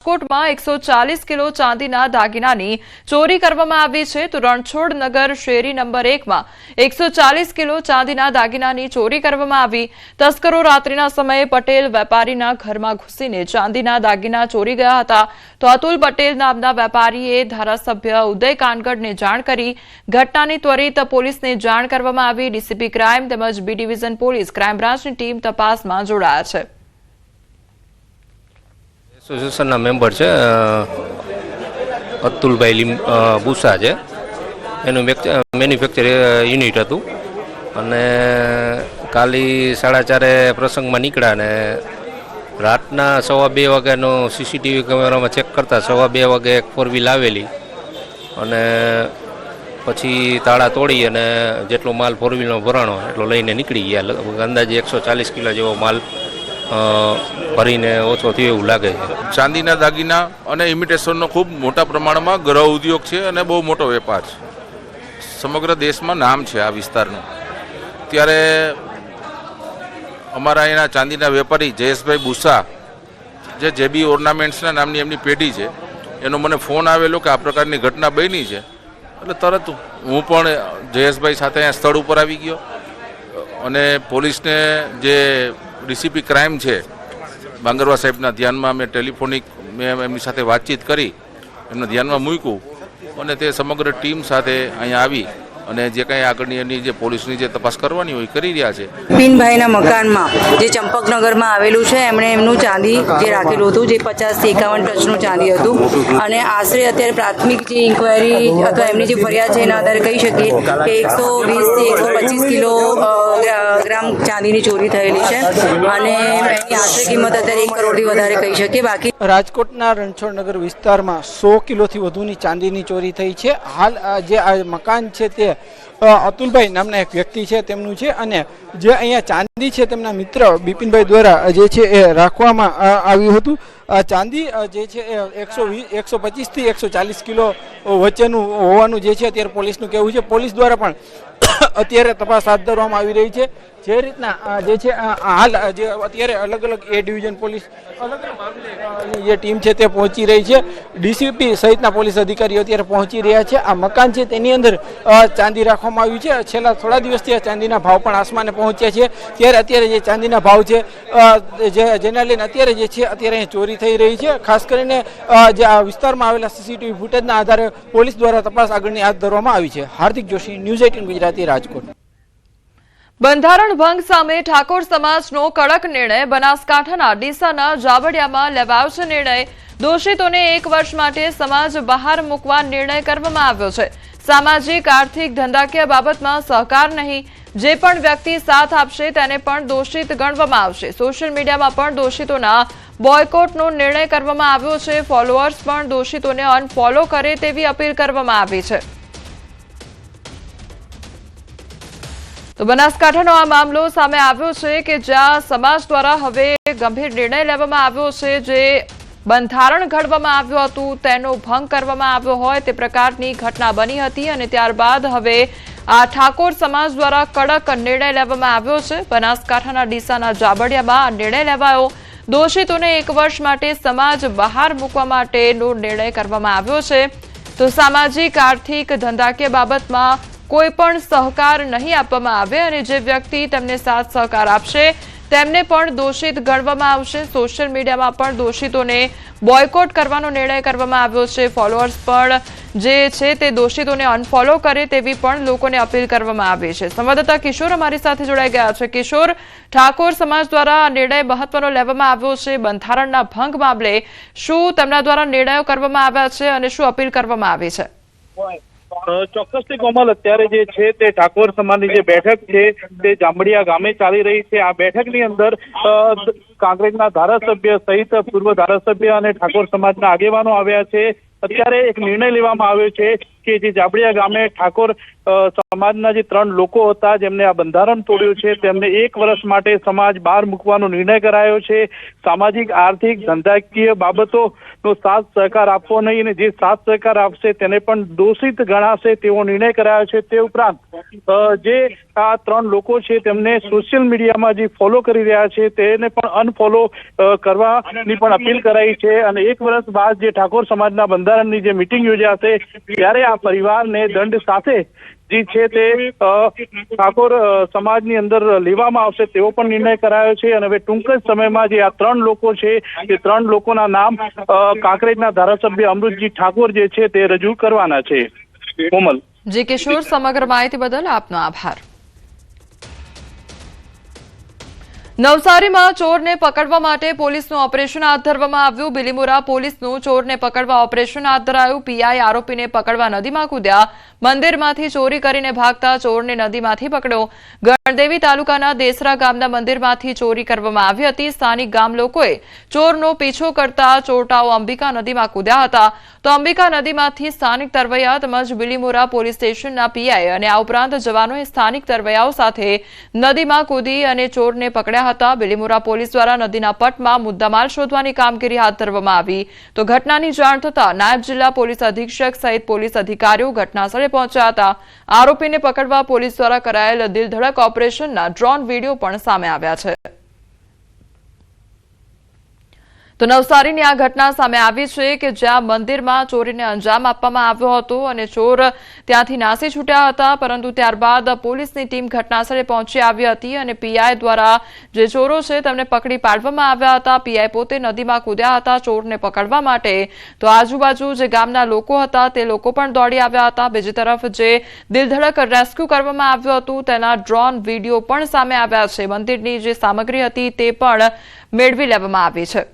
રાજકોટમાં 140 કિલો ચાંદીના દાગીનાની ચોરી કરવામાં આવી છે તો રણછોડ નગર શેરી નંબર 1માં 140 કિલો ચાંદીના દાગીનાની ચોરી કરવામાં આવી। તસ્કરો રાત્રિના સમયે પટેલ વેપારીના ઘરમાં ઘૂસીને ચાંદીના દાગીના ચોરી ગયા હતા તો અતુલ પટેલ નામના વેપારીએ ધારાસભ્ય ઉદય કાનગડને જાણ કરી ઘટનાની ત્વરિત પોલીસને જાણ કરવામાં આવી। ડીસીપી ક્રાઇમ તેમજ બી ડિવિઝન પોલીસ ક્રાઇમ બ્રાન્ચની ટીમ તપાસમાં જોડાયા છે। એસોસિએશનના મેમ્બર છે અતુલભાઈ બુસા છે, એનું મેન્યુફેક્ચર યુનિટ હતું અને કાલી 4:30 પ્રસંગમાં નીકળ્યા ને રાતના 2:15 વાગ્યાનો સીસીટીવી કેમેરામાં ચેક કરતા 2:15 વાગે એક 4 વ્હીલ આવેલી અને પછી તાળા તોડી અને જેટલો માલ 4 વ્હીલનો ભરાણો એટલો લઈને નીકળી ગયા। લગભગ અંદાજે 140 કિલો જેવો માલ ભરીને ઓછો થયો એવું લાગે છે। ચાંદીના દાગીના અને ઇમિટેશનનો ખૂબ મોટા પ્રમાણમાં ગૃહ ઉદ્યોગ છે અને બહુ મોટો વેપાર છે, સમગ્ર દેશમાં નામ છે આ વિસ્તારનું। ત્યારે અમારા અહીંના ચાંદીના વેપારી જયેશભાઈ બુસા જે જેબી ઓર્નામેન્ટ્સના નામની એમની પેઢી છે, એનો મને ફોન આવેલો કે આ પ્રકારની ઘટના બની છે, એટલે તરત હું પણ જયેશભાઈ સાથે અહીંયા સ્થળ ઉપર આવી ગયો અને પોલીસને જે ડીસીપી ક્રાઇમ છે બાંગરવા સાહેબના ધ્યાનમાં મેં ટેલિફોનિક એમની સાથે વાતચીત કરી, એમના ધ્યાનમાં મૂક્યું અને તે સમગ્ર ટીમ સાથે અહીંયા આવી અને જે કંઈ આગળની એની જે પોલીસની જે તપાસ કરવાની હોય કરી રહ્યા છે। પિનભાઈના મકાનમાં જે ચંપકનગરમાં આવેલું છે એમણે એમનું ચાંદી જે રાખેલું હતું જે 50 થી 51 ટચનું ચાંદી હતું અને આશરે અત્યારે પ્રાથમિક જે ઇન્ક્વાયરી અથવા એમની જે ફરિયાદ છે એના આધારે કહી શકીએ કે 120 થી 125 કિલો ગ્રામ ચાંદીની ચોરી થયેલી છે અને એની આશરે કિંમત અત્યારે 1 કરોડથી વધારે કહી શકીએ। બાકી રાજકોટના રણછોડનગર વિસ્તારમાં 100 કિલોથી વધુની ચાંદીની ચોરી થઈ છે। હાલ જે આ મકાન છે તે અતુલભાઈ નામના એક વ્યક્તિ છે તેમનું છે અને જે અહીંયા ચાંદી છે તેમના મિત્ર બિપિનભાઈ દ્વારા જે છે એ રાખવામાં આવ્યું હતું। ચાંદી જે છે એ 125 થી 140 કિલો વચ્ચેનું હોવાનું જે છે અત્યારે પોલીસનું કહેવું છે। પોલીસ દ્વારા પણ અત્યારે તપાસ હાથ ધરવામાં આવી રહી છે। જે રીતના જે છે હાલ જે અત્યારે અલગ અલગ એ ડિવિઝન પોલીસ અલગ અલગ જે ટીમ છે તે પહોંચી રહી છે, ડીસીપી સહિતના પોલીસ અધિકારીઓ અત્યારે પહોંચી રહ્યા છે। આ મકાન છે તેની અંદર ચાંદી રાખવામાં આવ્યું છે। છેલ્લા થોડા દિવસથી આ ચાંદીના ભાવ પણ આસમાને પહોંચ્યા છે, ત્યારે અત્યારે જે ચાંદીના ભાવ છે જેના લઈને અત્યારે જે છે અત્યારે અહીં ચોરી થઈ રહી છે। ખાસ કરીને જે આ વિસ્તારમાં આવેલા સીસીટીવી ફૂટેજના આધારે પોલીસ દ્વારા તપાસ આગળની હાથ ધરવામાં આવી છે। હાર્દિક જોશી, ન્યૂઝ 18 ગુજરાતી, રાજકોટ। બંધારણ ભંગ સામે ઠાકોર સમાજનો કડક નિર્ણય। બનાસકાંઠાના ડીસાના જાબડિયામાં લેવાયો છે નિર્ણય। દોષિતોને 1 વર્ષ માટે સમાજ બહાર મૂકવા નિર્ણય કરવામાં આવ્યો છે। સામાજિક આર્થિક ધંધાકીય બાબતમાં સહકાર નહીં, જે પણ વ્યક્તિ સાથ આપશે તેને પણ દોષિત ગણવામાં આવશે। સોશિયલ મીડિયામાં પણ દોષિતોના બોયકોટનો નિર્ણય કરવામાં આવ્યો છે। ફોલોઅર્સ પણ દોષિતોને અનફોલો કરે તેવી અપીલ કરવામાં આવી છે। તો બનાસકાંઠાનો આ મામલો સામે આવ્યો છે કે જ્યાં સમાજ દ્વારા હવે ગંભીર નિર્ણય લેવામાં આવ્યો છે। જે બંધારણ ઘડવામાં આવ્યું હતું તેનો ભંગ કરવામાં આવ્યો હોય તે પ્રકારની ઘટના બની હતી અને ત્યારબાદ હવે આ ઠાકોર સમાજ દ્વારા કડક નિર્ણય લેવામાં આવ્યો છે। બનાસકાંઠાના ડીસાના જાબડિયામાં આ નિર્ણય લેવાયો। દોષિતોને 1 વર્ષ માટે સમાજ બહાર મૂકવા માટેનો નિર્ણય કરવામાં આવ્યો છે। તો સામાજિક આર્થિક ધંધાકીય બાબતમાં કોઈ પણ સહકાર નહીં આપવામાં આવે અને જે વ્યક્તિ તેમને સાથ સહકાર આપશે તેમને પણ દોષિત ગણવામાં આવશે। સોશિયલ મીડિયામાં પણ દોષિતોને બોયકોટ કરવાનો નિર્ણય કરવામાં આવ્યો છે। ફોલોઅર્સ પણ જે છે તે દોષિતોને અનફોલો કરે તેવી પણ લોકોને અપીલ કરવામાં આવી છે। સંવાદદાતા કિશોર અમારી સાથે જોડાઈ ગયા છે। કિશોર, ઠાકોર સમાજ દ્વારા આ નિર્ણય મહત્વનો લેવામાં આવ્યો છે બંધારણના ભંગ મામલે, શું તેમના દ્વારા નિર્ણયો કરવામાં આવ્યા છે અને શું અપીલ કરવામાં આવી છે? ચોક્કસથી કોમલ, અત્યારે જે છે તે ઠાકોર સમાજની જે બેઠક છે તે જાંબડિયા ગામે ચાલી રહી છે। આ બેઠકની અંદર કાંકરેજના ધારાસભ્ય સહિત પૂર્વ ધારાસભ્ય અને ઠાકોર સમાજના આગેવાનો આવ્યા છે। અત્યારે એક નિર્ણય લેવામાં આવ્યો છે કે જે જાબડિયા ગામે ઠાકોર સમાજના જે 3 લોકો હતા જેમને આ બંધારણ તોડ્યું છે તેમને 1 વર્ષ માટે સમાજ બહાર મૂકવાનો નિર્ણય કરાયો છે. સામાજિક, આર્થિક, ધંધાકીય બાબતોનો સાથ સહકાર આપવો નહીં અને જે સાથ સહકાર આપશે તેને પણ દોષિત ગણાશે તેવો નિર્ણય કરાયો છે. તે ઉપરાંત જે આ 3 લોકો છે તેમને સોશિયલ મીડિયામાં જે ફોલો કરી રહ્યા છે તેને પણ અનફોલો કરવાની પણ અપીલ કરાઈ છે અને 1 વર્ષ બાદ જે ઠાકોર સમાજના બંધારણની જે મિટિંગ યોજાશે ત્યારે આ પરિવારને દંડ સાથે જે છે તે ઠાકોર સમાજની અંદર લેવામાં આવશે તેવો પણ નિર્ણય કરાયો છે અને હવે ટૂંક જ સમયમાં જે આ 3 લોકો છે તે 3 લોકોના નામ કાંકરેજના ધારાસભ્ય અમૃતજી ઠાકોર જે છે તે રજૂ કરવાના છે. કોમલ. જી કિશોર, સમગ્ર માહિતી બદલ આપનો આભાર. નવસારીમાં ચોરને પકડવા માટે પોલીસનું ઓપરેશન હાથ ધરવામાં આવ્યું. બિલીમોરા પોલીસનું ચોરને પકડવા ઓપરેશન હાથ ધરાયું. પીઆઈ આરોપીને પકડવા નદીમાં કૂદ્યા. મંદિરમાંથી ચોરી કરીને ભાગતા ચોરને નદીમાંથી પકડ્યો. ગણદેવી તાલુકાના દેસરા ગામના મંદિરમાંથી ચોરી કરવામાં આવી હતી. સ્થાનિક ગામ લોકોએ ચોરનો પીછો કરતા ચોરટાઓ અંબિકા નદીમાં કૂદ્યા હતા. તો અંબિકા નદીમાંથી સ્થાનિક તરવૈયા તેમજ બિલીમોરા પોલીસ સ્ટેશનના પીઆઈ અને આ ઉપરાંત જવાનોએ સ્થાનિક તરવૈયાઓ સાથે નદીમાં કૂદી અને ચોરને પકડ્યા હતા. બિલીમોરા પોલીસ દ્વારા નદીના પટમાં મુદ્દામાલ શોધવાની કામગીરી હાથ ધરવામાં આવી. તો ઘટનાની જાણ થતાં નાયબ જિલ્લા પોલીસ અધિક્ષક સહિત પોલીસ અધિકારીઓ ઘટનાસ્થળે પહોંચ્યા હતા. આરોપીને પકડવા પોલીસ દ્વારા કરાયેલ દિલધડક ઓપરેશનના ડ્રોન વિડીયો પણ સામે આવ્યા છે. તો નવસારીની આ ઘટના સામે આવી છે કે જ્યાં મંદિરમાં ચોરીને અંજામ આપવામાં આવ્યો હતો અને ચોર ત્યાંથી નાસી છૂટ્યા હતા, પરંતુ ત્યારબાદ પોલીસની ટીમ ઘટનાસ્થળે પહોંચી આવી હતી અને પીઆઈ દ્વારા જે ચોરો છે તેમને પકડી પાડવામાં આવ્યા હતા. પીઆઈ પોતે નદીમાં કૂદ્યા હતા ચોરને પકડવા માટે. તો આજુબાજુ જે ગામના લોકો હતા તે લોકો પણ દોડી આવ્યા હતા. બીજી તરફ જે દિલધડક રેસ્ક્યુ કરવામાં આવ્યું હતું તેના ડ્રોન વિડીયો પણ સામે આવ્યા છે. મંદિરની જે સામગ્રી હતી તે પણ મેળવી લેવામાં આવી છે.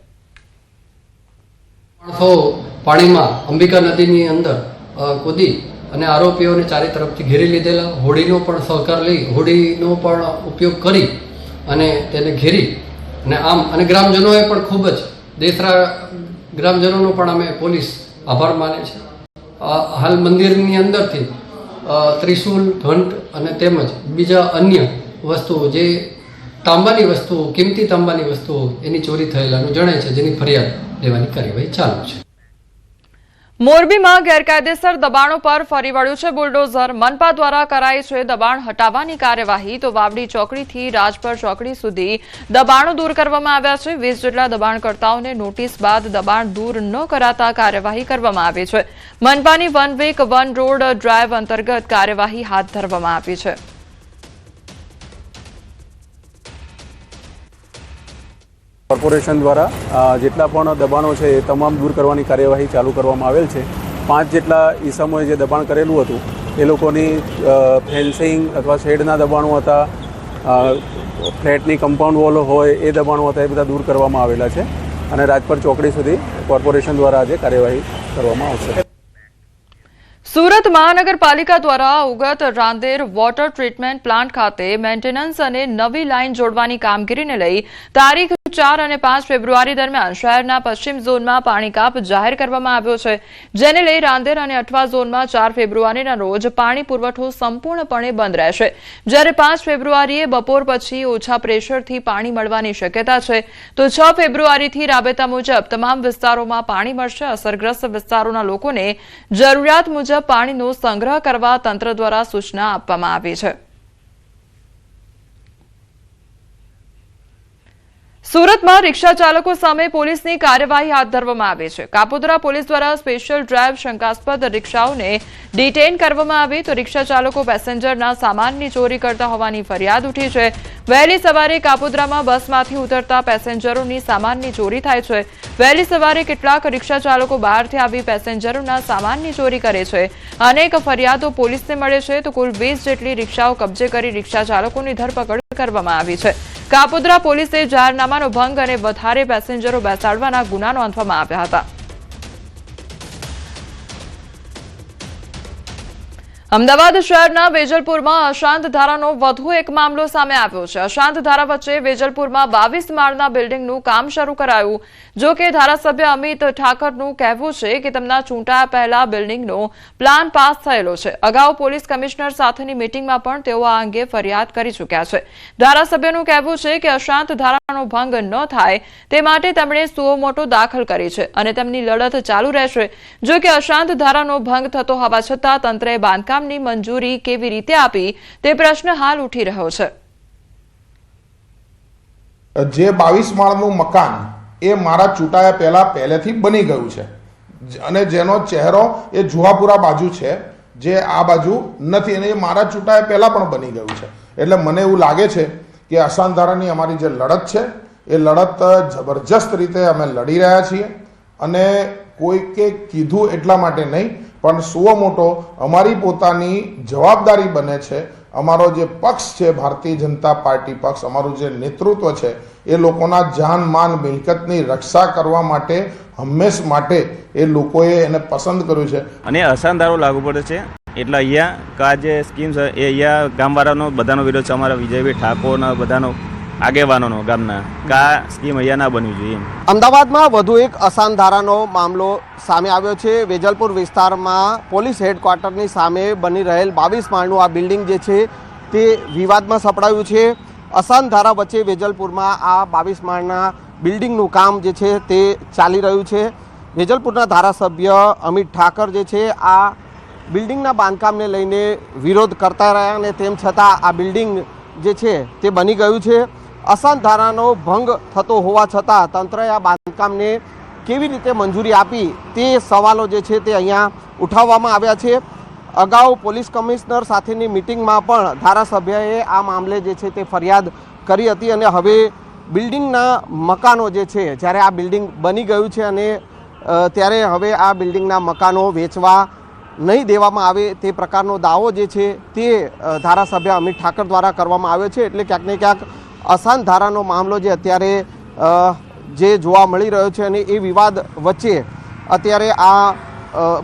પાણીમાં અંબિકા નદીની અંદર કૂદી અને આરોપીઓને ચારે તરફથી ઘેરી લીધેલા. હોડીનો પણ સહકાર લઈ હોડીનો પણ ઉપયોગ કરી અને તેને ઘેરી અને આમ અને ગ્રામજનોએ પણ ખૂબ જ દેસરા ગ્રામજનોનો પણ અમે પોલીસ આભાર માને છે. હાલ મંદિરની અંદરથી ત્રિશુલ, ઘંટ અને તેમજ બીજા અન્ય વસ્તુઓ જે તાંબાની વસ્તુઓ, કિંમતી તાંબાની વસ્તુઓ એની ચોરી થયેલાનું જણાય છે, જેની ફરિયાદ લેવાની કાર્યવાહી ચાલુ છે. મોરબીમાં ગેરકાયદેસર દબાણો પર ફરી વળ્યું છે બુલડોઝર. મનપા દ્વારા કરાઈ છે દબાણ હટાવવાની કાર્યવાહી. તો વાવડી ચોકડીથી રાજપર ચોકડી સુધી દબાણો દૂર કરવામાં આવ્યા છે. 20 જેટલા દબાણકર્તાઓને નોટિસ બાદ દબાણ દૂર ન કરાતા કાર્યવાહી કરવામાં આવી છે. મનપાની one week one road drive અંતર્ગત કાર્યવાહી હાથ ધરવામાં આવી છે. કોર્પોરેશન દ્વારા જેટલા પણ દબાણો છે એ તમામ દૂર કરવાની કાર્યવાહી ચાલુ કરવામાં આવેલ છે. 5 જેટલા ઈસમોએ જે દબાણ કરેલું હતું એ લોકોની ફેન્સિંગ અથવા શેડના દબાણો હતા, ફ્લેટની કમ્પાઉન્ડ વોલ હોય એ દબાણો હતા, એ બધા દૂર કરવામાં આવેલા છે અને રાજપર ચોકડી સુધી કોર્પોરેશન દ્વારા આજે કાર્યવાહી કરવામાં આવશે. સુરત મહાનગરપાલિકા દ્વારા Ugat Rander water treatment plant ખાતે મેન્ટેનન્સ અને નવી લાઇન જોડવાની કામગીરીને લઈ તારીખ 4 અને 5 ફેબ્રુઆરી દરમિયાન શહેરના પશ્ચિમ ઝોનમાં પાણી કાપ જાહેર કરવામાં આવ્યો છે, જેને લઈ રાંદેર અને અઠવા ઝોનમાં 4 ફેબ્રુઆરીના રોજ પાણી પુરવઠો સંપૂર્ણપણે બંધ રહેશે, જ્યારે 5 ફેબ્રુઆરીએ બપોર પછી ઓછા પ્રેશરથી પાણી મળવાની શક્યતા છે. તો 6 ફેબ્રુઆરીથી રાબેતા મુજબ તમામ વિસ્તારોમાં પાણી મળશે. અસરગ્રસ્ત વિસ્તારોના લોકોને જરૂરિયાત મુજબ પાણીનો સંગ્રહ કરવા તંત્ર દ્વારા સૂચના આપવામાં આવી છે. સુરતમાં રિક્ષા ચાલકો સામે પોલીસની કાર્યવાહી હાથ ધરવામાં આવી છે. કાપોદ્રા પોલીસ દ્વારા સ્પેશિયલ ડ્રાઈવ શંકાસ્પદ રિક્ષાઓને ડિટેઇન કરવામાં આવી. તો રિક્ષા ચાલકો પેસેન્જરના સામાનની ચોરી કરતા હોવાની ફરિયાદ ઉઠી છે. વહેલી સવારે કાપોદ્રામાં બસમાંથી ઉતરતા પેસેન્જરોની સામાનની ચોરી થાય છે. વહેલી સવારે કેટલાક રિક્ષા ચાલકો બહારથી આવી પેસેન્જરોના સામાનની ચોરી કરે છે. અનેક ફરિયાદો પોલીસને મળે છે. તો કુલ 20 જેટલી રિક્ષાઓ કબજે કરી રિક્ષા ચાલકોની ધરપકડ કરવામાં આવી છે. કાપોદ્રા પોલીસે જાહેરનામાનો ભંગ અને વધારે પેસેન્જરો બેસાડવાના ગુના નોંધવામાં આવ્યા હતા. અમદાવાદ શહેરના વેજલપુરમાં અશાંત ધારાનો વધુ એક મામલો સામે આવ્યો છે. અશાંત ધારા વચ્ચે વેજલપુરમાં 22 માળના બિલ્ડિંગનું કામ શરૂ કરાયું, જો કે ધારાસભ્ય અમિત ઠાકરનું કહેવું છે કે તેમના ચૂંટાયા પહેલા બિલ્ડિંગનો પ્લાન પાસ થયેલો છે. અગાઉ પોલીસ કમિશનર સાથેની મીટિંગમાં પણ તેઓ આ અંગે ફરિયાદ કરી ચૂક્યા છે. ધારાસભ્યનું કહેવું છે કે અશાંત ધારાનો ભંગ ન થાય તે માટે તેમણે સુઓ મોટો દાખલ કરી છે અને તેમની લડત ચાલુ રહેશે. જો કે અશાંત ધારાનો ભંગ થતો હોવા છતાં તંત્રએ બાંધકામની મંજૂરી કેવી રીતે આપી તે પ્રશ્ન હાલ ઉઠી રહ્યો છે. જે 22 માળનું મકાન એ મારા ચૂંટાયા પહેલેથી બની ગયું છે અને જેનો ચહેરો એ જુહાપુરા બાજુ છે, જે આ બાજુ નથી, અને એ મારા ચૂંટાયા પહેલા પણ બની ગયું છે. એટલે મને એવું લાગે છે કે અશાંત ધારાની અમારી જે લડત છે એ લડત જબરજસ્ત રીતે અમે લડી રહ્યા છીએ અને કોઈકે કીધું એટલા માટે નહીં, પણ સુઓ મોટો અમારી પોતાની જવાબદારી બને છે. અમારો જે પક્ષ છે, ભારતીય જનતા પાર્ટી પક્ષ, અમારું જે નેતૃત્વ છે એ લોકોના જાન માન મિલકતની રક્ષા કરવા માટે હંમેશ માટે એ લોકોએ એને પસંદ કર્યું છે અને અશાંત ધારો લાગુ પડે છે. એટલે અહીંયા આ જે સ્કીમ છે એ અહીંયા ગામવાળાનો બધાનો વિરોધ છે. અમારા વિજયભાઈ ઠાકોરના બધાનો આગેવાનોનો ગામના આ સ્કીમ અહીંયા ના બનવી જોઈએ. અમદાવાદમાં વધુ એક અશાંત ધારાનો મામલો સામે આવ્યો છે. વેજલપુર વિસ્તારમાં પોલીસ હેડક્વાર્ટરની સામે બની રહેલ 22 માળનું આ બિલ્ડિંગ જે છે તે વિવાદમાં સપડાયું છે. અશાંત ધારા વચ્ચે વેજલપુરમાં આ 22 માળના બિલ્ડિંગનું કામ જે છે તે ચાલી રહ્યું છે. વેજલપુરના ધારાસભ્ય અમિત ઠાકર જે છે આ બિલ્ડિંગના બાંધકામને લઈને વિરોધ કરતા રહ્યા અને તેમ છતાં આ બિલ્ડિંગ જે છે તે બની ગયું છે. અશાંત ધારાનો ભંગ થતો હોવા છતાં તંત્રએ આ બાંધકામને કેવી રીતે મંજૂરી આપી તે સવાલો જે છે તે અહીંયા ઉઠાવવામાં આવ્યા છે. અગાઉ પોલીસ કમિશનર સાથેની મિટિંગમાં પણ ધારાસભ્યએ આ મામલે જે છે તે ફરિયાદ કરી હતી અને હવે બિલ્ડિંગના મકાનો જે છે, જ્યારે આ બિલ્ડિંગ બની ગયું છે અને ત્યારે હવે આ બિલ્ડિંગના મકાનો વેચવા નહીં દેવામાં આવે તે પ્રકારનો દાવો જે છે તે ધારાસભ્ય અમિત ઠાકર દ્વારા કરવામાં આવ્યો છે. એટલે ક્યાંક ને ક્યાંક અશાંત ધારાનો મામલો જે અત્યારે જે જોવા મળી રહ્યો છે અને એ વિવાદ વચ્ચે અત્યારે આ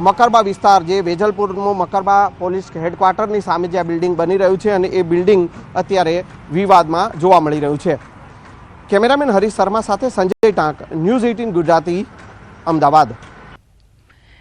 મકરબા વિસ્તાર, જે વેજલપુરનું મકરબા પોલીસ હેડક્વાર્ટરની સામે જે આ બિલ્ડિંગ બની રહ્યું છે અને એ બિલ્ડિંગ અત્યારે વિવાદમાં જોવા મળી રહ્યું છે. કેમેરામેન હરીશ શર્મા સાથે સંજય ટાંક, ન્યૂઝ 18 ગુજરાતી, અમદાવાદ.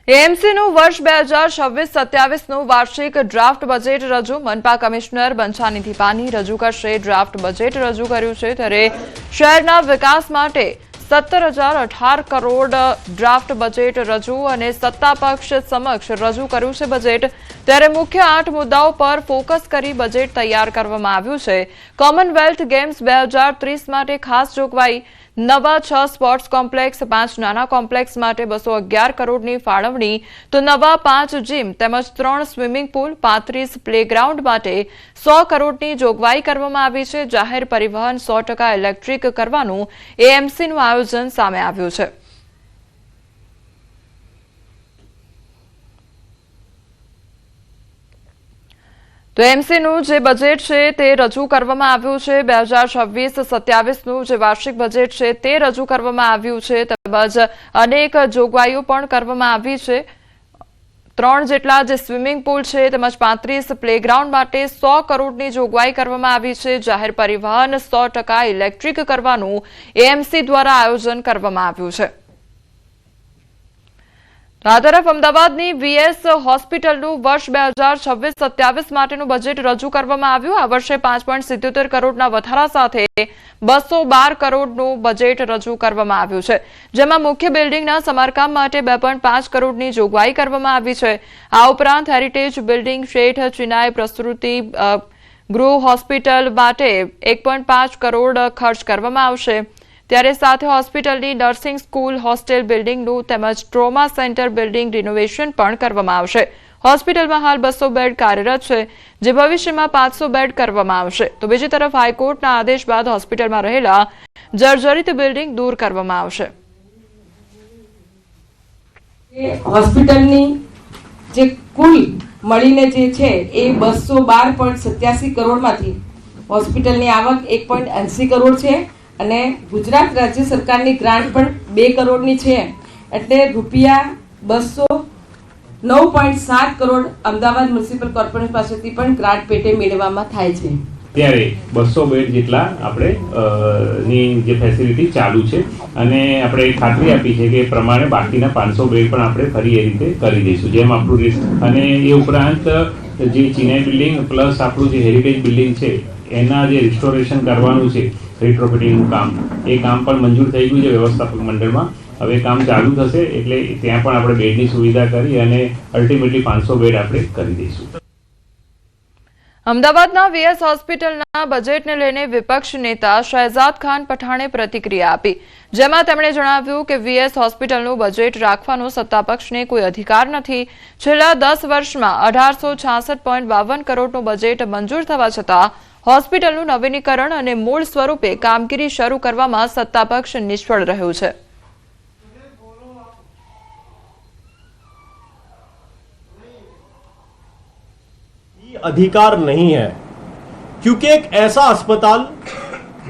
એએમસીનું વર્ષ 2026-27નું વાર્ષિક ડ્રાફ્ટ બજેટ રજૂ. મનપા કમિશનર બંછાનિધિ પાની રજૂ કરશે. ડ્રાફ્ટ બજેટ રજૂ કર્યું છે ત્યારે શહેરના વિકાસ માટે 17,018 કરોડ ડ્રાફ્ટ બજેટ રજૂ અને સત્તા પક્ષ સમક્ષ રજૂ કર્યું છે બજેટ. ત્યારે મુખ્ય 8 મુદ્દાઓ પર ફોકસ કરી બજેટ તૈયાર કરવામાં આવ્યું છે. કોમનવેલ્થ ગેમ્સ 2030 માટે ખાસ જોગવાઈ. નવા 6 સ્પોર્ટ્સ કોમ્પ્લેક્સ, 5 નાના કોમ્પ્લેક્સ માટે 211 કરોડની ફાળવણી. તો નવા 5 જીમ તેમજ 3 સ્વિમિંગ પુલ, 35 પ્લેગ્રાઉન્ડ માટે 100 કરોડની જોગવાઈ કરવામાં આવી છે. જાહેર પરિવહન 100% ઇલેક્ટ્રિક કરવાનું એએમસીનું આયોજન સામે આવ્યું છે. તો એમસીનું જે બજેટ છે તે રજૂ કરવામાં આવ્યું છે. 2026-27નું જે વાર્ષિક બજેટ છે તે રજૂ કરવામાં આવ્યું છે. તેમજ અનેક જોગવાઈઓ પણ કરવામાં આવી છે. 3 જેટલા જે સ્વિમિંગ પુલ છે તેમજ 35 પ્લેગ્રાઉન્ડ માટે 100 કરોડની જોગવાઈ કરવામાં આવી છે. જાહેર પરિવહન 100% ઇલેક્ટ્રિક કરવાનું એએમસી દ્વારા આયોજન કરવામાં આવ્યું છે. આ તરફ અમદાવાદની વીએસ હોસ્પિટલનું વર્ષ 2026-27 માટેનું બજેટ રજૂ કરવામાં આવ્યું. આ વર્ષે 5.77 કરોડના વધારા સાથે 212 કરોડનું બજેટ રજૂ કરવામાં આવ્યું છે. જેમાં મુખ્ય બિલ્ડિંગના સમારકામ માટે 2.5 કરોડની જોગવાઈ કરવામાં આવી છે. આ ઉપરાંત હેરિટેજ બિલ્ડિંગ, શેઠ ચિનાઈ પ્રસૂતિ ગૃહ હોસ્પિટલ માટે 1.5 કરોડ ખર્ચ કરવામાં આવશે. ત્યારે સાથે હોસ્પિટલની નર્સિંગ સ્કૂલ, હોસ્ટેલ બિલ્ડિંગનું તેમજ ટ્રોમા સેન્ટર બિલ્ડિંગ રિનોવેશન પણ કરવામાં આવશે. હોસ્પિટલમાં હાલ 200 બેડ કાર્યરત છે, જે ભવિષ્યમાં 500 બેડ કરવામાં આવશે. તો બીજી તરફ હાઈકોર્ટના આદેશ બાદ હોસ્પિટલમાં રહેલા જર્જરિત બિલ્ડિંગ દૂર કરવામાં આવશે. હોસ્પિટલની જે કુલ મળીને જે છે એ 212.87 કરોડમાંથી હોસ્પિટલની આવક 1.80 કરોડ છે અને ગુજરાત રાજ્ય સરકારની ગ્રાન્ટ પણ 2 કરોડની છે. એટલે રૂપિયા 209.7 કરોડ અમદાવાદ મ્યુનિસિપલ કોર્પોરેશન પાસેથી પણ ગ્રાન્ટ પેટે મેળવવામાં થાય છે. ત્યારે 200 બેડ જેટલા આપણે ની જે ફેસિલિટી ચાલુ છે અને આપણે ખાતરી આપી છે કે એ પ્રમાણે બાકીના 500 બેડ પણ આપણે ફરી એ રીતે કરી દઈશું જેમ આપણું રિસ્ક અને એ ઉપરાંત જે ચિનાઈ બિલ્ડિંગ પ્લસ આપણું જે હેરિટેજ બિલ્ડિંગ છે એના જે રિસ્ટોરેશન કરવાનું છે રિટ્રોફિટિંગનું કામ એ કામ પણ મંજૂર થઈ ગયું છે વ્યવસ્થાપક મંડળમાં હવે કામ ચાલુ થશે એટલે ત્યાં પણ આપણે બેડની સુવિધા કરી અને અલ્ટિમેટલી 500 બેડ આપણે કરી દઈશું. અમદાવાદના વીએસ હોસ્પિટલના બજેટને લઈને વિપક્ષ નેતા શહેજાદ ખાન પઠાણે પ્રતિક્રિયા આપી જેમાં તેમણે જણાવ્યું કે વીએસ હોસ્પિટલનું બજેટ રાખવાનો સત્તાપક્ષને કોઈ અધિકાર નથી. છેલ્લા 10 વર્ષમાં 1866.52 કરોડનું બજેટ મંજૂર થવા છતાં હોસ્પિટલનું નવીનીકરણ અને મૂળ સ્વરૂપે કામગીરી શરૂ કરવામાં સત્તાપક્ષ નિષ્ફળ રહ્યું છે. अधिकार नहीं है क्योंकि एक ऐसा अस्पताल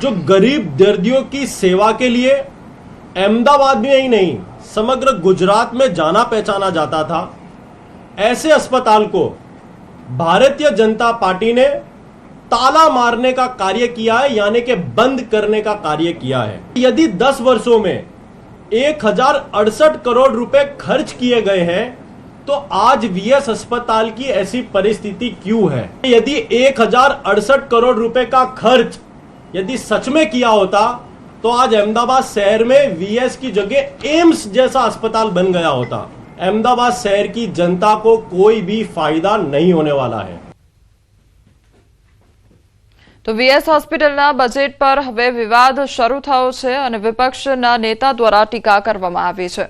जो गरीब दर्दियों की सेवा के लिए अहमदाबाद में ही नहीं समग्र गुजरात में जाना पहचाना जाता था, ऐसे अस्पताल को भारतीय जनता पार्टी ने ताला मारने का कार्य किया है, यानी कि बंद करने का कार्य किया है. यदि 10 वर्षों में 1068 करोड़ रुपए खर्च किए गए हैं तो आज वीएस अस्पताल की ऐसी परिस्थिति क्यों है? यदि 1068 करोड़ रुपए का खर्च यदि सच में किया होता तो आज अहमदाबाद शहर में वीएस की जगह एम्स जैसा अस्पताल बन गया होता. अहमदाबाद शहर की जनता को कोई भी फायदा नहीं होने वाला है. તો વીએસ હોસ્પિટલના બજેટ પર હવે વિવાદ શરૂ થયો છે અને વિપક્ષના નેતા દ્વારા ટીકા કરવામાં આવી છે.